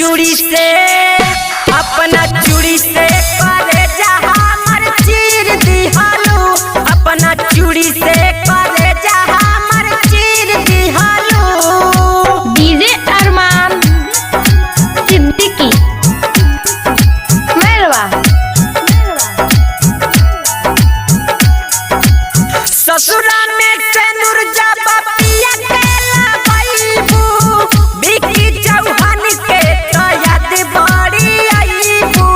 चूड़ी से अपना चूड़ी से करे जहाँ मर चीर दिहालू अपना चूड़ी से करे जहाँ मर चीर दिहालू। डीजे अरमान सिद्दीकी मेरवा। ससुरा में सेनुर जब पिया के लगइबू बिकी चौहान के तो याद बड़ी आईबू।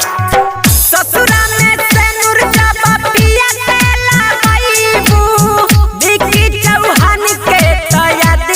ससुरा में सेनुर जब पिया के लगइबू बिकी चौहान के तो याद